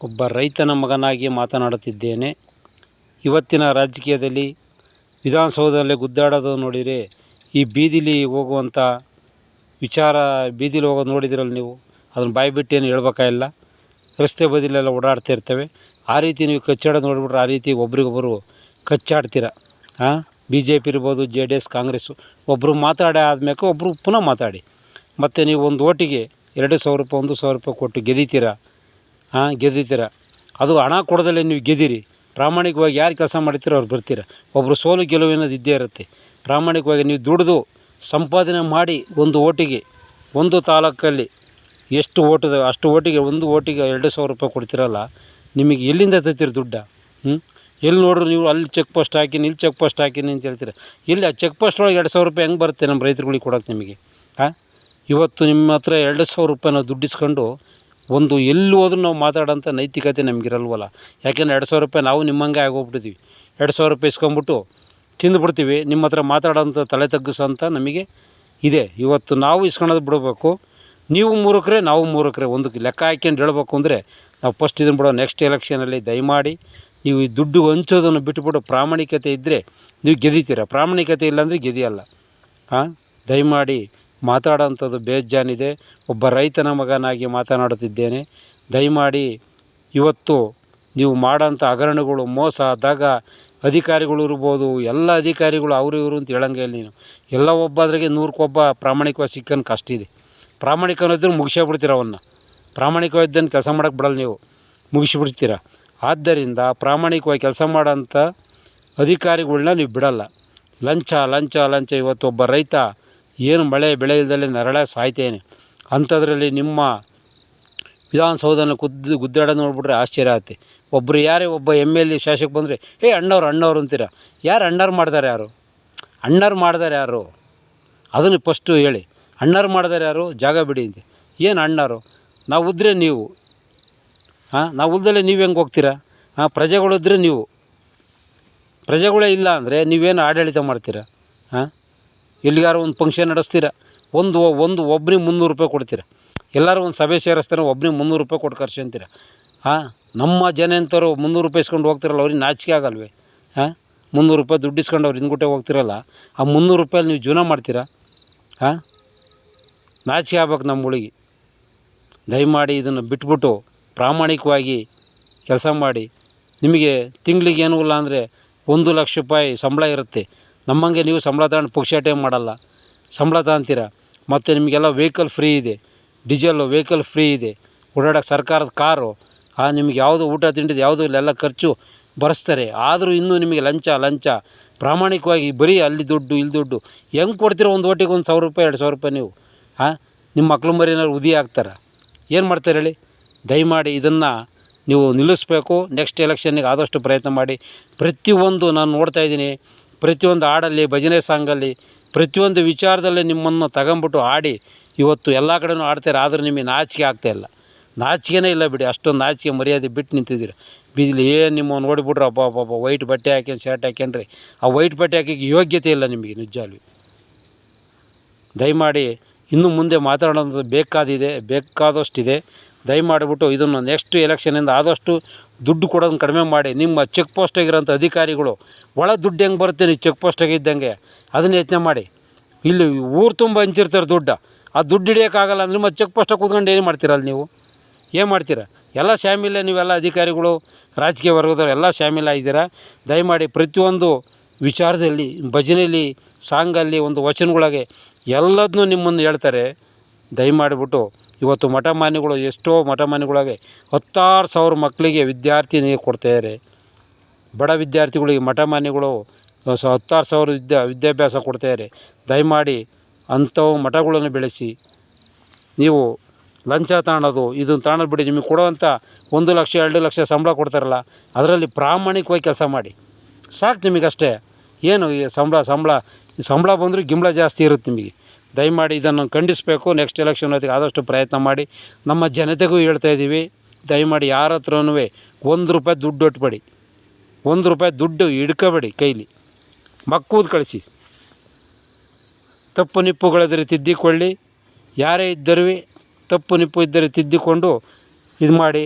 ಒಬ್ಬ ರೈತನ ಮಗನಾಗಿ ಮಾತನಾಡುತ್ತಿದ್ದೇನೆ. ಇವತ್ತಿನ ರಾಜಕೀಯದಲ್ಲಿ ವಿಧಾನಸೌಧದಲ್ಲಿ ಗುದ್ದಾಡೋದು ನೋಡಿದರೆ ಈ ಬೀದಿಲಿ ಹೋಗುವಂಥ ವಿಚಾರ, ಬೀದಿಲಿ ಹೋಗೋದು ನೋಡಿದಿರಲ್ಲ ನೀವು, ಅದನ್ನು ಬಾಯ್ಬಿಟ್ಟು ಏನು ಹೇಳ್ಬೇಕಾಗಿಲ್ಲ. ರಸ್ತೆ ಬದಿಲೆಲ್ಲ ಓಡಾಡ್ತಾ ಇರ್ತವೆ. ಆ ರೀತಿ ನೀವು ಕಚ್ಚಾಡೋದು ನೋಡಿಬಿಟ್ರೆ ಆ ರೀತಿ ಒಬ್ರಿಗೊಬ್ಬರು ಕಚ್ಚಾಡ್ತೀರ. BJP ಇರ್ಬೋದು, JDS, ಕಾಂಗ್ರೆಸ್ಸು, ಒಬ್ಬರು ಮಾತಾಡಿ ಆದಮೇಲೆ ಒಬ್ಬರು ಪುನಃ ಮಾತಾಡಿ, ಮತ್ತು ನೀವು ಒಂದು ಓಟಿಗೆ 2,000 ರೂಪಾಯಿ 1,000 ರೂಪಾಯಿ ಕೊಟ್ಟು ಗೆದ್ದೀತೀರ. ಅದು ಹಣ ಕೊಡೋದಲ್ಲೇ ನೀವು ಗೆದ್ದೀರಿ. ಪ್ರಾಮಾಣಿಕವಾಗಿ ಯಾರು ಕೆಲಸ ಮಾಡ್ತೀರೋ ಅವ್ರು ಬರ್ತೀರ. ಒಬ್ಬರು ಸೋಲು ಗೆಲುವಿನದು ಇದ್ದೇ ಇರುತ್ತೆ. ಪ್ರಾಮಾಣಿಕವಾಗಿ ನೀವು ದುಡಿದು ಸಂಪಾದನೆ ಮಾಡಿ ಒಂದು ಓಟಿಗೆ, ಒಂದು ತಾಲೂಕಲ್ಲಿ ಎಷ್ಟು ಓಟದ ಅಷ್ಟು ಓಟಿಗೆ, ಒಂದು ಓಟಿಗೆ 2,000 ರೂಪಾಯಿ ಕೊಡ್ತೀರಲ್ಲ, ನಿಮಗೆ ಎಲ್ಲಿಂದ ತರ್ತೀರಿ ದುಡ್ಡು? ಎಲ್ಲಿ ನೋಡ್ರು ನೀವು ಅಲ್ಲಿ ಚೆಕ್ ಪೋಸ್ಟ್ ಹಾಕಿನಿ, ಇಲ್ಲಿ ಚೆಕ್ ಪೋಸ್ಟ್ ಹಾಕಿನಿ ಅಂತ ಹೇಳ್ತೀರ. ಇಲ್ಲಿ ಆ ಚೆಕ್ ಪೋಸ್ಟ್ ಒಳಗೆ 2,000 ರೂಪಾಯಿ ಹೆಂಗೆ ಬರುತ್ತೆ ನಮ್ಮ ರೈತರುಗಳಿಗೆ ಕೊಡೋಕ್ಕೆ ನಿಮಗೆ? ಇವತ್ತು ನಿಮ್ಮ ಹತ್ರ 2,000 ರೂಪಾಯಿ ನಾವು ದುಡ್ಡಿಸ್ಕೊಂಡು ಒಂದು ಎಲ್ಲಿ ಹೋದ್ರೂ ನಾವು ಮಾತಾಡೋಂಥ ನೈತಿಕತೆ ನಮಗಿರಲ್ವಲ್ಲ. ಯಾಕೆಂದರೆ 2,000 ರೂಪಾಯಿ ನಾವು ನಿಮ್ಮಂಗೆ ಆಗೋಗ್ಬಿಟ್ಟಿದ್ದೀವಿ. 2,000 ರೂಪಾಯಿ ಇಸ್ಕೊಂಬಿಟ್ಟು ತಿಂದುಬಿಡ್ತೀವಿ. ನಿಮ್ಮ ಹತ್ರ ಮಾತಾಡೋಂಥ ತಲೆ ತಗ್ಗಿಸೋಂಥ ನಮಗೆ ಇದೆ. ಇವತ್ತು ನಾವು ಇಸ್ಕೊಳೋದು ಬಿಡಬೇಕು. ನೀವು ಮೂರ್ಖರೇ, ನಾವು ಮೂರ್ಖರೇ. ಒಂದಕ್ಕೆ ಲೆಕ್ಕ ಹಾಕ್ಯಂಡು ಹೇಳ್ಬೇಕು ಅಂದರೆ ನಾವು ಫಸ್ಟ್ ಇದನ್ನು ಬಿಡೋ. ನೆಕ್ಸ್ಟ್ ಎಲೆಕ್ಷನಲ್ಲಿ ದಯಮಾಡಿ ನೀವು ಈ ದುಡ್ಡು ಹಂಚೋದನ್ನು ಬಿಟ್ಟುಬಿಟ್ಟು ಪ್ರಾಮಾಣಿಕತೆ ಇದ್ದರೆ ನೀವು ಗೆದ್ದೀತೀರ. ಪ್ರಾಮಾಣಿಕತೆ ಇಲ್ಲಾಂದರೆ ಗೆದಿಯಲ್ಲ. ದಯಮಾಡಿ ಮಾತಾಡೋಂಥದ್ದು ಬೇಜಾನಿದೆ. ಒಬ್ಬ ರೈತನ ಮಗನಾಗಿ ಮಾತನಾಡುತ್ತಿದ್ದೇನೆ. ದಯಮಾಡಿ ಇವತ್ತು ನೀವು ಮಾಡೋಂಥ ಹಗರಣಗಳು, ಮೋಸ, ದಗ, ಅಧಿಕಾರಿಗಳು ಇರ್ಬೋದು, ಎಲ್ಲ ಅಧಿಕಾರಿಗಳು ಅವರು ಇವರು ಅಂತ ಹೇಳಂಗೆ ಇಲ್ಲ ನೀನು. ಎಲ್ಲ ಒಬ್ಬದ್ರಾಗೆ 100ಕ್ಕೊಬ್ಬ ಪ್ರಾಮಾಣಿಕವಾಗಿ ಸಿಕ್ಕನ್ ಕಷ್ಟ ಇದೆ. ಪ್ರಾಮಾಣಿಕನಿದ್ರೆ ಮುಗಿಸೇ ಅವನ್ನ. ಪ್ರಾಮಾಣಿಕವಾಗಿದ್ದನ್ನು ಕೆಲಸ ಮಾಡೋಕ್ಕೆ ಬಿಡಲ್ಲ, ನೀವು ಮುಗಿಸಿಬಿಡ್ತೀರ. ಆದ್ದರಿಂದ ಪ್ರಾಮಾಣಿಕವಾಗಿ ಕೆಲಸ ಮಾಡೋಂಥ ಅಧಿಕಾರಿಗಳನ್ನ ನೀವು ಬಿಡಲ್ಲ. ಲಂಚ ಇವತ್ತು ಒಬ್ಬ ರೈತ ಏನು ಮಳೆ ಬೆಳೆ ಇಲ್ಲದಲ್ಲೇ ನರಳೆ ಸಾಯ್ತೇನೆ. ಅಂಥದ್ರಲ್ಲಿ ನಿಮ್ಮ ವಿಧಾನಸೌಧನ ಗುದ್ದಾಡೋದು ನೋಡಿಬಿಟ್ರೆ ಆಶ್ಚರ್ಯ ಆಗುತ್ತೆ. ಒಬ್ಬರು ಯಾರೇ ಒಬ್ಬ MLA ಶಾಸಕ ಬಂದರೆ ಅಣ್ಣವ್ರು ಅಂತೀರ. ಯಾರು ಅಣ್ಣಾರು ಮಾಡ್ತಾರೆ? ಅಣ್ಣಾರು ಮಾಡ್ತಾರೆ ಯಾರು? ಅದನ್ನು ಫಸ್ಟು ಹೇಳಿ. ಅಣ್ಣಾರು ಮಾಡ್ತಾರೆ ಯಾರು? ಜಾಗ ಬಿಡಿ ಅಂತೆ. ಏನು ಅಣ್ಣಾರು? ನಾವು ಉದ್ರೆ ನೀವು, ನಾವು ಉಲ್ದಲ್ಲೇ ನೀವು ಹೆಂಗೆ ಹೋಗ್ತೀರಾ? ಪ್ರಜೆಗಳಿದ್ರೆ ನೀವು, ಪ್ರಜೆಗಳೇ ಇಲ್ಲ ಅಂದರೆ ನೀವೇನು ಆಡಳಿತ ಮಾಡ್ತೀರಾ? ಎಲ್ಲಿಗಾರು ಒಂದು ಫಂಕ್ಷನ್ ನಡೆಸ್ತೀರ, ಒಬ್ಬನಿಗೆ 300 ರೂಪಾಯಿ ಕೊಡ್ತೀರ. ಎಲ್ಲರೂ ಒಂದು ಸಭೆ ಸೇರಿಸ್ತಾರೆ, ಒಬ್ಬನಿಗೆ 300 ರೂಪಾಯಿ ಕೊಟ್ಟು ಕರ್ಸ್ಕೊಂತೀರ. ನಮ್ಮ ಜನ ಅಂತವ್ರು 300 ರೂಪಾಯಿ ಇಸ್ಕೊಂಡು ಹೋಗ್ತಿರಲ್ಲ, ಅವ್ರಿಗೆ ನಾಚಿಕೆ ಆಗಲ್ವೇ? 300 ರೂಪಾಯಿ ದುಡ್ಡು ಇಸ್ಕೊಂಡು ಅವ್ರು ಹಿಂದ್ಗುಟ್ಟೆ ಹೋಗ್ತಿರಲ್ಲ, ಆ 300 ರೂಪಾಯಲ್ಲಿ ನೀವು ಜೀವನ ಮಾಡ್ತೀರಾ? ನಾಚಿಕೆ ಆಗ್ಬೇಕು ನಮ್ಮ ಹುಡುಗಿ. ದಯಮಾಡಿ ಇದನ್ನು ಬಿಟ್ಬಿಟ್ಟು ಪ್ರಾಮಾಣಿಕವಾಗಿ ಕೆಲಸ ಮಾಡಿ. ನಿಮಗೆ ತಿಂಗಳಿಗೆ ಏನೂ ಇಲ್ಲ ಅಂದರೆ 1 ಲಕ್ಷ ರೂಪಾಯಿ ಸಂಬಳ ಇರುತ್ತೆ. ನಮ್ಮಂಗೆ ನೀವು ಸಂಬಳ ತಗೊಂಡು ಪುಕ್ಷಾಟೆ ಮಾಡಲ್ಲ, ಸಂಬಳ ತಗೊಂತೀರ. ಮತ್ತು ನಿಮಗೆಲ್ಲ ವೆಹಿಕಲ್ ಫ್ರೀ ಇದೆ, ಡೀಸೆಲ್ಲು ವೆಹಿಕಲ್ ಫ್ರೀ ಇದೆ, ಓಡಾಡೋಕ್ಕೆ ಸರ್ಕಾರದ ಕಾರು. ನಿಮಗೆ ಯಾವುದು ಊಟ ತಿಂಡಿದ್ದು ಯಾವುದು ಇಲ್ಲೆಲ್ಲ ಖರ್ಚು ಬರೆಸ್ತಾರೆ. ಆದರೂ ಇನ್ನೂ ನಿಮಗೆ ಲಂಚ ಪ್ರಾಮಾಣಿಕವಾಗಿ ಬರೀ ಅಲ್ಲಿ ದುಡ್ಡು ಇಲ್ಲಿ ದುಡ್ಡು ಹೆಂಗೆ ಕೊಡ್ತೀರೋ? ಒಂದು ಓಟಿಗೆ 1,000 ರೂಪಾಯಿ 2,000 ರೂಪಾಯಿ ನೀವು ನಿಮ್ಮ ಮಕ್ಳು ಮರಿನಾರು ಉದಿ ಹಾಕ್ತಾರೆ. ಏನು ಮಾಡ್ತಾರೆ ಹೇಳಿ? ದಯಮಾಡಿ ಇದನ್ನು ನೀವು ನಿಲ್ಲಿಸ್ಬೇಕು. ನೆಕ್ಸ್ಟ್ ಎಲೆಕ್ಷನ್ನಿಗೆ ಆದಷ್ಟು ಪ್ರಯತ್ನ ಮಾಡಿ. ಪ್ರತಿಯೊಂದು ನಾನು ನೋಡ್ತಾಯಿದ್ದೀನಿ, ಪ್ರತಿಯೊಂದು ಹಾಡಲ್ಲಿ, ಭಜನೆ ಸಾಂಗಲ್ಲಿ, ಪ್ರತಿಯೊಂದು ವಿಚಾರದಲ್ಲಿ ನಿಮ್ಮನ್ನು ತಗೊಂಬಿಟ್ಟು ಆಡಿ ಇವತ್ತು ಎಲ್ಲ ಕಡೆನೂ ಆಡ್ತಾರೆ. ಆದರೂ ನಿಮಗೆ ನಾಚಿಕೆ ಆಗ್ತಾಯಿಲ್ಲ. ನಾಚಿಕೆನೇ ಇಲ್ಲ ಬಿಡಿ. ಅಷ್ಟೊಂದು ನಾಚಿಕೆ ಮರ್ಯಾದೆ ಬಿಟ್ಟು ನಿಂತಿದ್ದೀರ ಬೀದಿಲಿ. ಏನು ನಿಮ್ಮ ನೋಡಿಬಿಟ್ರೆ ಅಬ್ಬ ವೈಟ್ ಬಟ್ಟೆ ಹಾಕ್ಯಂಡು ಶರ್ಟ್ ಹಾಕ್ಯಂಡ್ರಿ, ಆ ವೈಟ್ ಬಟ್ಟೆ ಹಾಕಿ ಯೋಗ್ಯತೆ ಇಲ್ಲ ನಿಮಗೆ ನಿಜವಾಗ್ಲೂ. ದಯಮಾಡಿ ಇನ್ನು ಮುಂದೆ ಮಾತಾಡೋದು ಬೇಕಾದಷ್ಟಿದೆ. ದಯಮಾಡಿಬಿಟ್ಟು ಇದನ್ನು ನೆಕ್ಸ್ಟ್ ಎಲೆಕ್ಷನಿಂದ ಆದಷ್ಟು ದುಡ್ಡು ಕೊಡೋದನ್ನು ಕಡಿಮೆ ಮಾಡಿ. ನಿಮ್ಮ ಚೆಕ್ ಪೋಸ್ಟಾಗಿರೋಂಥ ಅಧಿಕಾರಿಗಳು ಒಳ ದುಡ್ಡು ಹೆಂಗೆ ಬರುತ್ತೆ ನೀವು ಚೆಕ್ ಪೋಸ್ಟಾಗಿ ಇದ್ದಂಗೆ ಅದನ್ನು ಯೋಚನೆ ಮಾಡಿ. ಇಲ್ಲಿ ಊರು ತುಂಬ ಹಂಚಿರ್ತಾರೆ ದುಡ್ಡು, ಆ ದುಡ್ಡು ಹಿಡಿಯೋಕ್ಕಾಗಲ್ಲ ಅಂದರೆ ಮತ್ತು ಚೆಕ್ ಪೋಸ್ಟಾಗಿ ಕೂತ್ಕೊಂಡು ಏನು ಮಾಡ್ತೀರಲ್ಲ ನೀವು? ಏನು ಮಾಡ್ತೀರಾ? ಎಲ್ಲ ಶಾಮಿಲೇ ನೀವೆಲ್ಲ ಅಧಿಕಾರಿಗಳು, ರಾಜಕೀಯ ವರ್ಗದವರು ಎಲ್ಲ ಶಾಮಿಲಾಗಿದ್ದೀರಾ. ದಯಮಾಡಿ ಪ್ರತಿಯೊಂದು ವಿಚಾರದಲ್ಲಿ, ಭಜನೆಯಲ್ಲಿ, ಸಾಂಗಲ್ಲಿ, ಒಂದು ವಚನಗಳಿಗೆ ಎಲ್ಲದನ್ನೂ ನಿಮ್ಮನ್ನು ಹೇಳ್ತಾರೆ. ದಯಮಾಡಿಬಿಟ್ಟು ಇವತ್ತು ಮಠಮಾನ್ಯಗಳು, ಎಷ್ಟೋ ಮಠಮಾನ್ಯಗಳಿಗೆ 16,000 ಮಕ್ಕಳಿಗೆ ವಿದ್ಯಾರ್ಥಿ ಕೊಡ್ತಾಯಿದ್ದಾರೆ. ಬಡ ವಿದ್ಯಾರ್ಥಿಗಳಿಗೆ ಮಠಮಾನ್ಯಗಳು 16,000 ವಿದ್ಯಾಭ್ಯಾಸ ಕೊಡ್ತಾಯಿದ್ದಾರೆ. ದಯಮಾಡಿ ಅಂಥವು ಮಠಗಳನ್ನು ಬೆಳೆಸಿ. ನೀವು ಲಂಚ ತಗೊಳ್ಳೋದು ಇದನ್ನು ತಗೊಳ್ಳೋದು ಬಿಡಿ. ನಿಮಗೆ ಕೊಡುವಂಥ 1 ಲಕ್ಷ 2 ಲಕ್ಷ ಸಂಬಳ ಕೊಡ್ತಾರಲ್ಲ, ಅದರಲ್ಲಿ ಪ್ರಾಮಾಣಿಕವಾಗಿ ಕೆಲಸ ಮಾಡಿ ಸಾಕು ನಿಮಗಷ್ಟೇ. ಏನು ಈ ಸಂಬಳ ಬಂದರೂ ಗಿಂಬಳ ಜಾಸ್ತಿ ಇರುತ್ತೆ ನಿಮಗೆ. ದಯಮಾಡಿ ಇದನ್ನು ಖಂಡಿಸಬೇಕು. ನೆಕ್ಸ್ಟ್ ಎಲೆಕ್ಷನ್ ಹೊತ್ತಿಗೆ ಆದಷ್ಟು ಪ್ರಯತ್ನ ಮಾಡಿ. ನಮ್ಮ ಜನತೆಗೂ ಹೇಳ್ತಾಯಿದ್ದೀವಿ, ದಯಮಾಡಿ ಯಾರ ಹತ್ರನೂ 1 ರೂಪಾಯಿ ದುಡ್ಡು ಒಟ್ಬೇಡಿ, 1 ರೂಪಾಯಿ ದುಡ್ಡು ಹಿಡ್ಕೋಬೇಡಿ ಕೈಲಿ. ಮಕ್ಕೂದು ಕಳಿಸಿ. ತಪ್ಪು ನಿಪ್ಪುಗಳಿದ್ದರೆ ತಿದ್ದಿಕೊಳ್ಳಿ. ಯಾರೇ ಇದ್ದರೂ ತಪ್ಪು ನಿಪ್ಪು ಇದ್ದರೆ ತಿದ್ದಿಕೊಂಡು ಇದು ಮಾಡಿ.